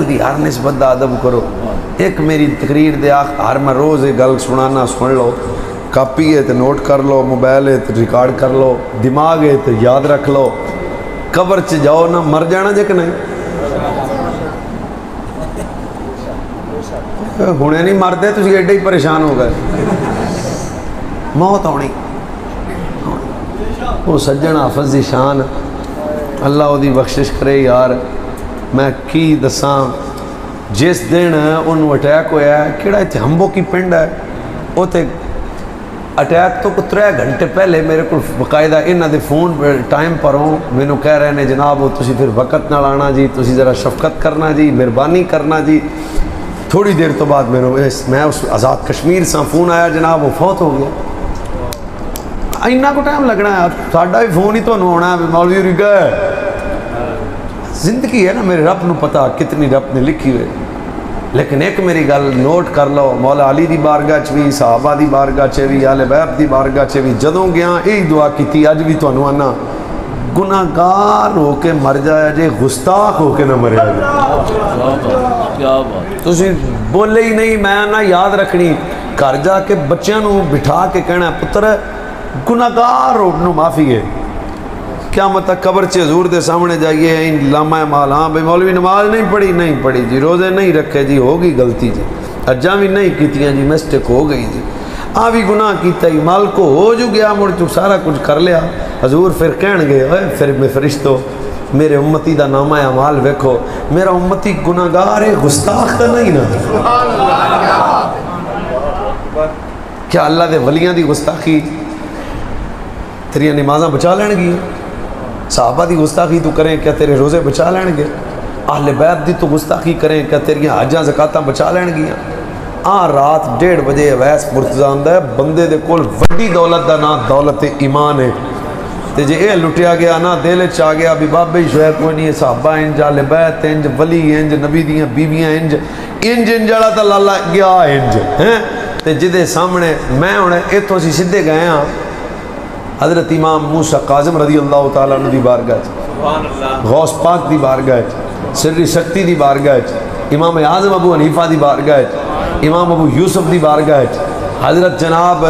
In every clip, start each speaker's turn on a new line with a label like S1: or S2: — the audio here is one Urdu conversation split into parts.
S1: دی ہر نسبت دا ادب کرو. ایک میری تقریر دے ہر میں روز ایک گل سنانا، سن لو، کاپی ہے تو نوٹ کر لو، موبائل ہے تو ریکارڈ کر لو، دماغ ہے تو یاد رکھ لو. قبر چ جاؤ نہ مر جانا جے کہ نہیں؟ ہونے نہیں مرتے، تسی ایڈے ہی پریشان ہو گئے. موت آنی. وہ سجن حافظ دی شان اللہ وہ دی بخشش کرے یار. میں کی دساں، جس دن انہوں اٹیک ہویا ہے، کیڑا اتنے ہمبو کی پنڈ ہے، وہ تے اٹیک تو 3 گھنٹے پہلے میرے کو باقاعدہ انہاں دے فون ٹائم پر ہوں مینوں کہہ رہے ہیں جناب وہ تسی پھر وقت نہ لانا جی، تسی ذرا شفقت کرنا جی، مہربانی کرنا جی. تھوڑی دیر تو بعد میں اس آزاد کشمیر سے فون آیا جناب وہ فوت ہو گیا. اینا کو ٹائم لگنا ہے، ساڈا بھی فون ہی تو ہونا ہے مولوی ہوری گئے. زندگی ہے نا، میرے رب نو پتا کتنی رب نے لکھی ہوئے. لیکن ایک میری گل نوٹ کر لو، مولا علی دی بارگاہ چ بھی، صحابہ دی بارگاہ چ بھی، آل بیت دی بارگاہ چ بھی جدوں گیا یہی دعا کیتی. اج بھی تانوں آنا گناہگار ہو کے مر جایا جے، گستاخ ہو کے نہ مریا جے. تسی بولے ہی نہیں، میں نہ یاد رکھنی. گھر جا کے بچیاں نو بٹھا کے کہنا پتر گناہگار ہو معافی ہے. کیا مطلب قبر چ حضور دے سامنے جائیے لامہ مال، ہاں بھائی مولوی نماز نہیں پڑھی جی، روزے نہیں رکھے جی، ہو گئی غلطی جی، اجاں بھی نہیں کیتیاں جی، مسٹیک ہو گئی جی، آ بھی گناہ کیتا ہی، مال کو ہو جو گیا، مڑ تو سارا کچھ کر لیا. حضور پھر کہن گے پھر میں فرشتو میرے امتی دا نامہ اعمال ویکھو، میرا امتی گناہگار ہے، گستاخ تو نہیں نا. کیا اللہ دے ولیاں دی گستاخی تیریاں نمازاں بچا لین گی؟ صحابہ دی گستاخی تو کریں کیا تیرے روزے بچا لین گے؟ اہل بیت دی تو گستاخی کریں کیا تیریاں حجاں زکاتاں بچا لین گیاں؟ رات 1:30 بجے اویس مرتضی آندا ہے بندے دے کول وڈی دولت دا نام دولت ایمان ہے، تے جے اے لٹیا گیا نا دل وچ آ گیا بھی بابے شعیب کوئی نہیں، صحابہ انج، اہل بیت انج، ولی انج، نبی دیاں بیویاں انج جڑا تے لالا گیا انج ہیں. تے جدے سامنے میں ہن ایتھوں سی سیدھے گئے ہاں حضرت امام موسیٰ کاظم رضی اللہ تعالیٰ عنہ دی بارگاہ، غوث پاک دی بارگاہ، سری شکتی دی بارگاہ، امام اعظم ابو حنیفہ دی بارگاہ، امام ابو یوسف دی بارگاہ، حضرت جناب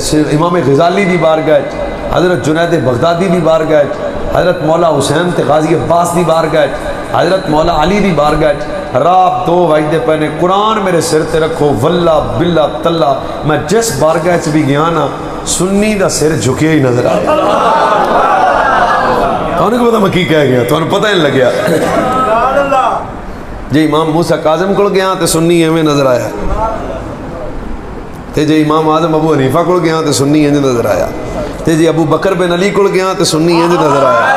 S1: امام غزالی دی بارگاہ، حضرت جنید بغدادی دی بارگاہ، حضرت مولا حسین تے غازی عباس دی بارگاہ، حضرت مولا علی دی بارگاہ. رات 2 بجے پہنے قرآن میرے سر تے رکھو، واللہ باللہ تاللہ میں جس بارگاہ چ بھی گیا نا سنی دا سر جھکے ہی نظر آیا. تمہیں کو پتا میں کی کہہ گیا، تمہیں پتہ ہی نہیں لگیا. جی امام موسیٰ کاظم کو گیا تو سنی ایویں نظر آیا، تے جی امام اعظم ابو حنیفہ کو گیا تو سنی انج نظر آیا، تے جی ابو بکر بن علی کو گیا تو سنی انج نظر آیا.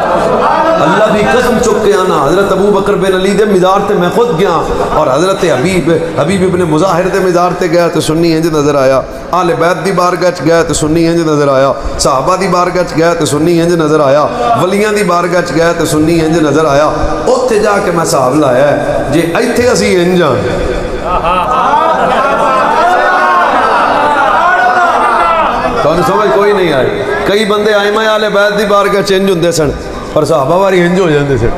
S1: اللہ بھی قسم چک کے آنا حضرت ابو بکر بن علی دے مزار تے میں خود گیا، اور حضرت حبیب ابن مظاہر دے مزار تے گیا تو سنی انج نظر آیا. آل بیت دی بارگاہ چ گیا تو سنی انج نظر آیا، صحابہ دی بارگاہ چ گیا تو سنی انج نظر آیا، ولیاں دی بارگاہ چ گیا تو سنی انج نظر آیا. اوتھے جا کے میں حساب لایا ہے جے ایتھے اسی انج ہاں تو سمجھ کوئی نہیں آئی. کئی بندے ائمہ اہل بیت دی بارگاہ چ انج ہوندے سن پر صحابہ واری انج ہو جاندے سن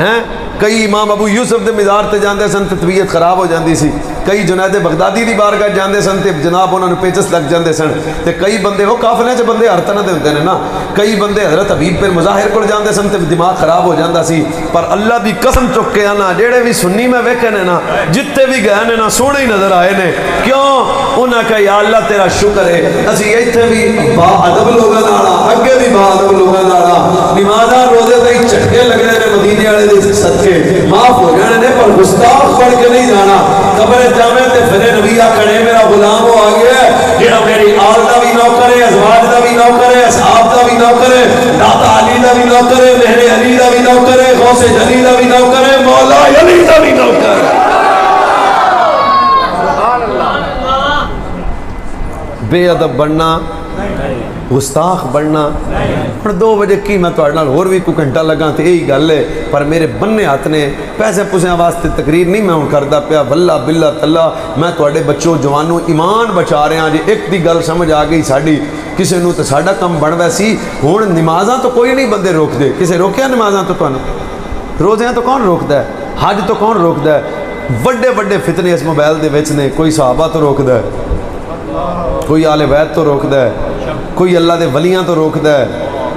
S1: ہیں. کئی امام ابو یوسف دے مزار تے جاندے سن تے طبیعت خراب ہو جاندی سی، کئی جنید بغدادی دی بارگاہ جاندے سن تے جناب انہاں نوں پیچس لگ جاندے سن، تے کئی بندے وہ قافلے چ بندے ہر طرح دے ہوندے نے نا، کئی بندے حضرت حبیب بن مظاہر کول جاندے سن تے دماغ خراب ہو جاندا سی. پر اللہ دی قسم چک کے آنا جڑے بھی سنی میں ویکھے نے نا جتے بھی گئے نے نا سونے ہی نظر آئے نے. کیوں؟ انہاں کہا یا اللہ تیرا شکر ہے اسی ایتھے بھی با ادب لوگاں نال اگے بھی با ادب لوگاں نال نمازاں روزے تے جھٹکے لگنے نے مدینے والے دے صدقے معاف ہو جانے نے، پر گستاخ پڑھ کے نہیں جانا. قبر جاوے تے پھر نبی آکھنے میرا غلام ہو آ گیا ہے جڑا میری آل دا بھی نوکر ہے، ازواج دا بھی نوکر ہے، اصحاب دا بھی نوکر ہے، داتا علی دا بھی نوکر ہے، مہر علی دا بھی نوکر ہے، غوث جلی دا بھی نوکر ہے، مولا علی دا بھی نوکر ہے. بے ادب بننا، گستاخ بننا. پر 2 بجے کی میں تھوڑے نال اور بھی کوئی گھنٹہ لگا تے یہی گل ہے، پر میرے بننے ہاتھ نے پیسے پوسیاں واسطے تقریر نہیں میں ہوں کردا پیا. واللہ باللہ تاللہ میں تھوڑے بچوں جوانوں ایمان بچا رہے ہیں. جی ایک دی گل سمجھ آ گئی ساڈی کسے نوں تے ساڈا کم بن ویسی. ہن نمازاں تو کوئی نہیں بندے روک دے، کسے روکیا نمازاں تو تانوں؟ روزیاں تو کون روکدا ہے؟ حج تو کون روکدا ہے؟ وڈے وڈے فتنے اس موبائل دے وچ نے، کوئی صحابہ تو روکدا ہے، کوئی آل بیت تو روکدا ہے، کوئی اللہ دے ولیاں تو روکدا ہے،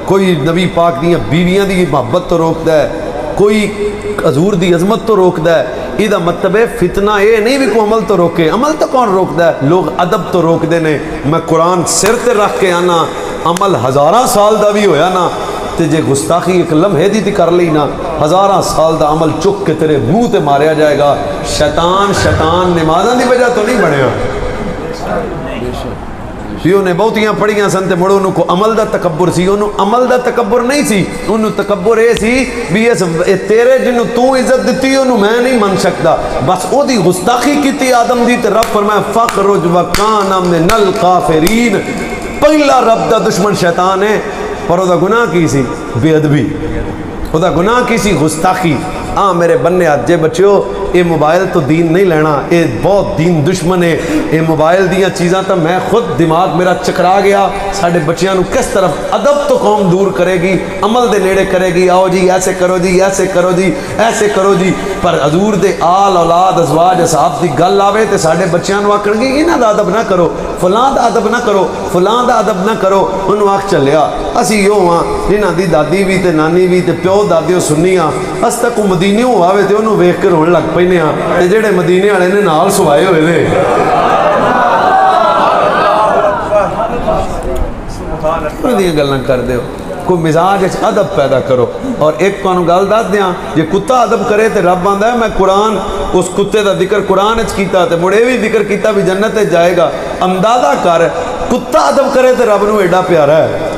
S1: کوئی نبی پاک دیاں بیویاں دی محبت تو روکدا ہے، کوئی حضور دی عظمت تو روکدا ہے۔ یہ مطلب ہے فتنہ یہ نہیں بھی کوئی عمل تو روکے، عمل تو کون روکدا ہے؟ لوگ ادب تو روک دے نے۔ میں قرآن سر تے رکھ کے آنا، عمل ہزاراں سال دا بھی ہویا نا تے جے گستاخی ایک لمحے دی تی کر لی نا، ہزاراں سال دا عمل چک کے تیرے منہ تے ماریا جائے گا۔ شیطان نمازاں دی وجہ تو نہیں بنیا، پیو نے بہتیاں پڑھیاں سن تے مڑو انہوں کو عمل دا تکبر سی، انہوں عمل دا تکبر نہیں سی، انہوں تکبر اے سی بھی تیرے جنہوں تو عزت دیتی انہوں میں نہیں من سکتا، بس او دی گستاخی کیتی آدم دی تے رب فرمایا فخرج وکان من الکافرین۔ پہلا رب دا دشمن شیطان ہے، پر او دا گناہ کی سی بے ادبی، او دا گناہ کی سی گستاخی۔ میرے بننے ہاتھ جے بچیو، یہ موبائل تو دین نہیں لینا، یہ بہت دین دشمن ہے۔ یہ موبائل دیاں چیزاں تو میں خود دماغ میرا چکرا گیا، ساڑھے بچیاں نو کس طرف ادب تو قوم دور کرے گی، عمل دے نیڑے کرے گی، آؤ جی ایسے کرو جی ایسے کرو جی ایسے کرو جی، پر حضور دے آل اولاد ازواج اصحاب دی گل آوے تے ساڑھے بچیاں نو آکھن گے انہاں دا ادب نہ کرو، فلاں دا ادب نہ کرو، فلاں دا ادب نہ کرو۔ انہوں آکھ چلیا اسی یوں ہاں جنہاں دی دادی بھی تے نانی بھی تے پیو دادیوں سنی ہاں، اس تک مدینیوں آوے تے انہوں ویکھ کے رون لگ پینے ہاں تے جڑے مدینے والے نے نال سوائے ہوئے نے۔ انہیں گلیں کر دے ہو، کوئی مزاج ادب پیدا کرو۔ اور ایک کو انہوں گل داد دیاں، یہ کتا ادب کرے تے رب آندہ ہے میں قرآن اس کتے دا ذکر قرآن اچھ کیتا تے مڑے بھی ذکر کیتا بھی جنت جائے گا۔ اندازہ کر کتا ادب کرے تے رب نو ایڈا پیارا ہے۔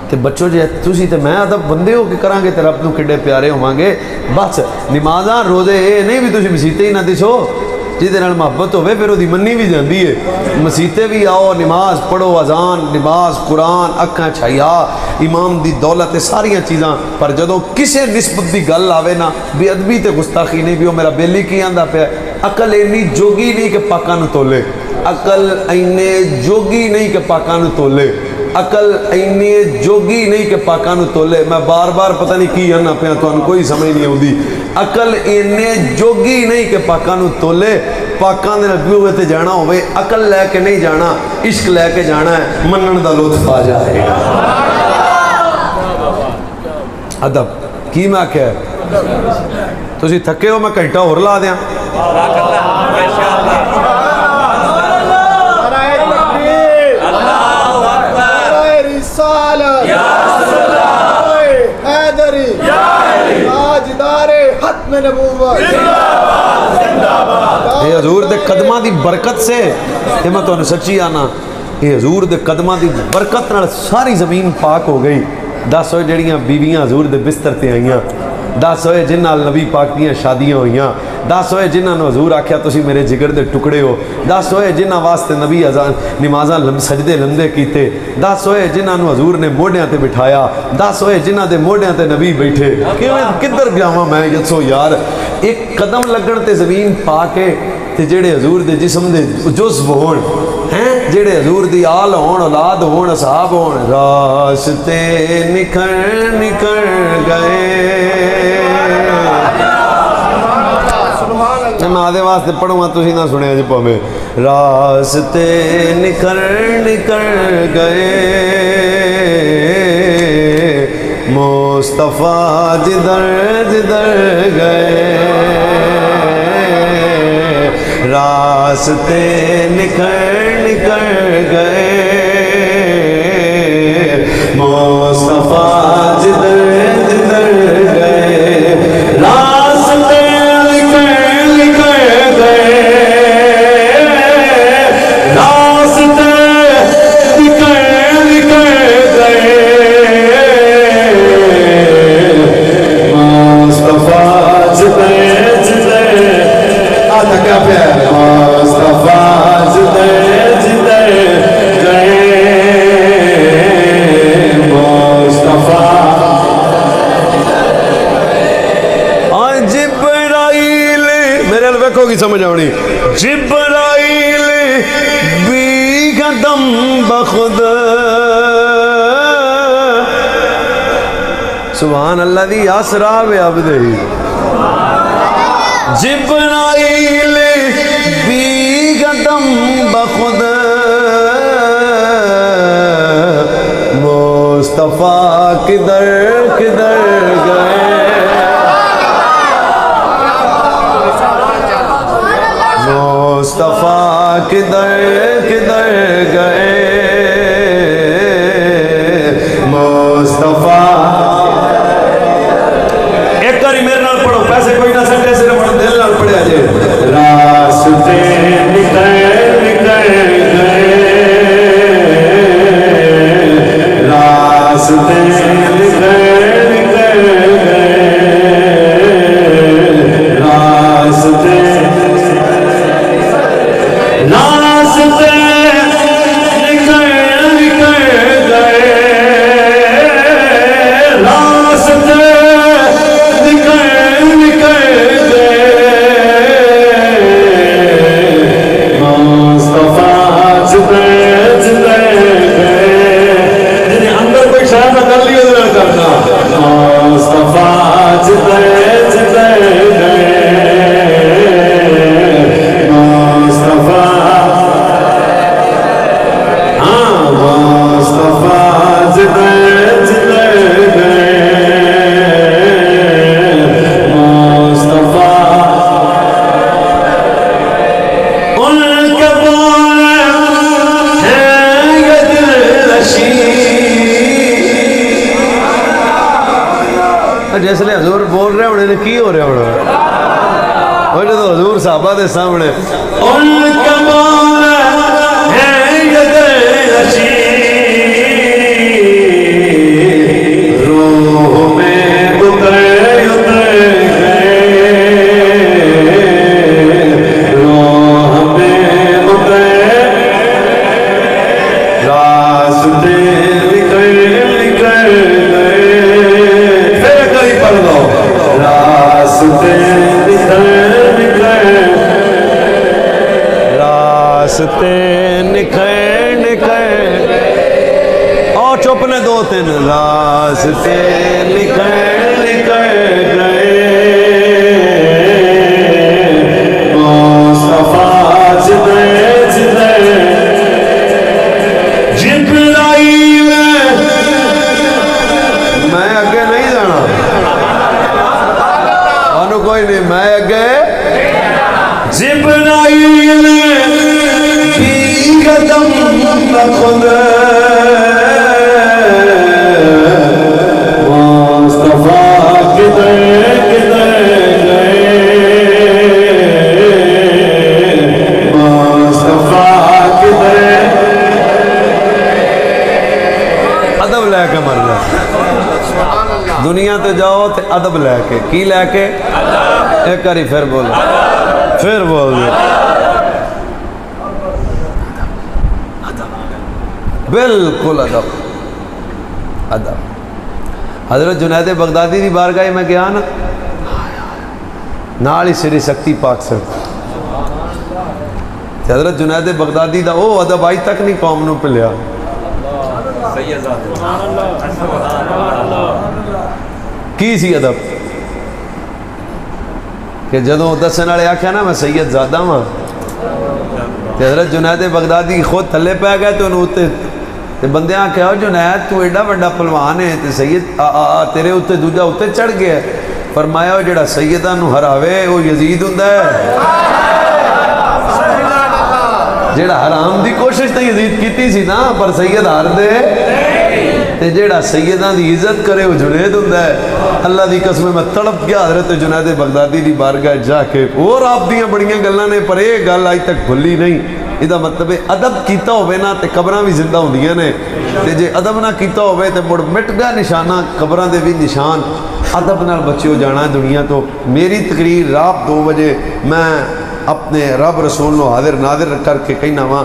S1: تے بچو جے تسی تے میں ادب بندے ہو کے کران گے تے رب نو کڈے پیارے ہوواں گے۔ بس نمازاں روزے اے نہیں بھی تسی مسیتے ہی نہ دسو، جہدے نال محبت ہوئے پھر وہ منی بھی جاندی ہے۔ مسیتے بھی آؤ، نماز پڑھو، اذان، نماز، قرآن، اکھاں چھایا، امام دی دولت، ساریاں چیزاں، پر جدوں کسے نسبت دی گل آوے نا بے ادبی تے گستاخی نہیں بھی وہ میرا بیلی کی آندا پیا۔ عقل اینی جوگی نہیں کہ پاکاں نو تولے، عقل اینے جوگی نہیں کہ پاکاں نو تولے، عقل اینے جوگی نہیں کہ پاکاں نو تولے۔ میں بار بار پتہ نہیں کی آنا پیا تو ان کوئی سمجھ نہیں ہوندی۔ عقل اینے جوگی نہیں کہ پاکاں نو تولے، پاکاں دے نبی ہوئے تے جانا ہوئے، عقل لے کے نہیں جانا، عشق لے کے جانا ہے، منن دا لطف آ جائے گا۔ ادب کی میں کہے تسی تھکے ہو میں گھنٹہ اور لا دیاں۔ یہ حضور دے قدمہ دی برکت سے، یہ میں تو انہیں سچی آنا، یہ حضور دے قدمہ دی برکت نال ساری زمین پاک ہو گئی۔ 10 ہوئے جڑیاں بیویاں حضور دے بستر تے آئیاں، 10 ہوئے جنہاں نبی پاک دیاں شادیاں ہوئیاں، 10 ہوئے جنہاں نو حضور آکھیا تسی میرے جگر دے ٹکڑے ہو، 10 ہوئے جنہاں واسطے نبی نمازاں سجدے لمدے کیتے، 10 ہوئے جنہاں نو حضور نے موڑیاں تے بٹھایا، 10 ہوئے جنہاں دے موڑیاں تے نبی بیٹھے۔ کدھر بیاواں میں یسو یار، ایک قدم لگن تے زمین پاک ہے تے جڑے حضور دے جسم دے جزو ہون ہیں، جڑے حضور دی آل ہون، اولاد ہون، اصحاب ہون، راستے نکھر نکھر گئے۔ میں آدھے واسطے پڑھوں گا تسی نہ سنے جی پوے، راستے نکھر نکھر گئے مصطفیٰ جدھر جدھر گئے، راستے نکھر نکھر گئے مصطفیٰ جدھر جدھر گئے، راستے نکھر نکھر گئے، راستے نکھر نکھر گئے مصطفیٰ جدھر جدھر آدھا کیا پیار مصطفیٰ جدھر جدھر گئے مصطفیٰ۔ جبرائیل میرے الویکھو کی سمجھ آنی، جبرائیل بھی قدم بخود سبحان اللہ دی اسرا بعبدہ جبرائیل بی قدم بخود مصطفیٰ کدھر کدھر گئے مصطفیٰ کدھر کدھر گئے مصطفیٰ ایک کاری میرے نال پڑھو پیسے کوئی نہ سکتے صرف دل نال پڑھے آجے راستے نکل نکل گئے راستے نکل نکل گئے راستے راستے نکل نکل گئے راستے نکل نکل گئے مصطفیٰ جدے جدے گئے جنہیں اندر کوئی شاید نہ کر لیا ذرا کرنا مصطفیٰ جدے جدے گئے مصطفیٰ ہاں مصطفیٰ جدے جدے گئے مصطفیٰ ان کے بول ہیں یہ دل نشین جیسے حضور بول رہے ہونے کی ہو رہے ہونے وہ جو تو حضور صحابہ دے سامنے ان کے بول ہیں یہ دل نشین روح میں اترے اترے گئے روح میں اترے راستے نکل نکل گئے پھر کہیں پڑھ دو راستے نکل نکل راستے نکل نکل اور چپ نے دو تین راستے نکل نکل گئے مصطفیٰ جدے جدے جبرائیل میں اگے نہیں جانا انہوں کوئی نہیں میں اگے جبرائیل بی قدم بخود مصطفیٰ کدھر کدھر گئے مصطفیٰ کدھر ادب لے کے مرنا دنیا تے جاؤ تے ادب لے کے کی لے کے ایک کاری پھر بولو پھر بول دو بالکل ادب ادب حضرت جنید بغدادی دی بارگاہ میں گیا نا نال ہی سری سکتی پاک سے حضرت جنید بغدادی دا او ادب آئی تک نہیں قوم نو پلیا کی سی ادب کہ جدوں دسن والے آکھیا نا میں سید زادہ ہاں حضرت جنید بغدادی خود تھلے پہ گئے تو انہوں تے بندے آکھیا جنید تو ایڈا بڑا پلوان ہے تے سید تیرے اتے دوجا اتے چڑھ گیا فرمایا جڑا سیدہ نو ہراوے وہ یزید ہوندا ہے جڑا حرام دی کوشش تے یزید کیتی سی نا پر سید ہار دے تے جڑا سیدہ دی عزت کرے وہ جنید ہوندا ہے اللہ دی قسم میں تڑپ گیا حضرت جنید بغدادی دی بارگاہ جا کے اور آپ دیاں بڑیاں گلاں نے پر یہ گل آج تک بھلی نہیں یہ مطلب ادب کیتا ہوئے نا تے قبراں بھی زندہ ہوندیاں نے تے جے ادب نہ کیتا ہوئے تے مڑ مٹ گیا نشانہ قبراں دے بھی نشان ادب نال بچیو جانا ہے دنیا تو میری تقریر رات 2 بجے میں اپنے رب رسول نو حاضر ناظر کر کے کہنا وا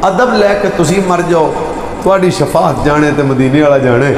S1: ادب لے کے تسی مر جاؤ تواڈی شفاعت جانے تے مدینے والا جانے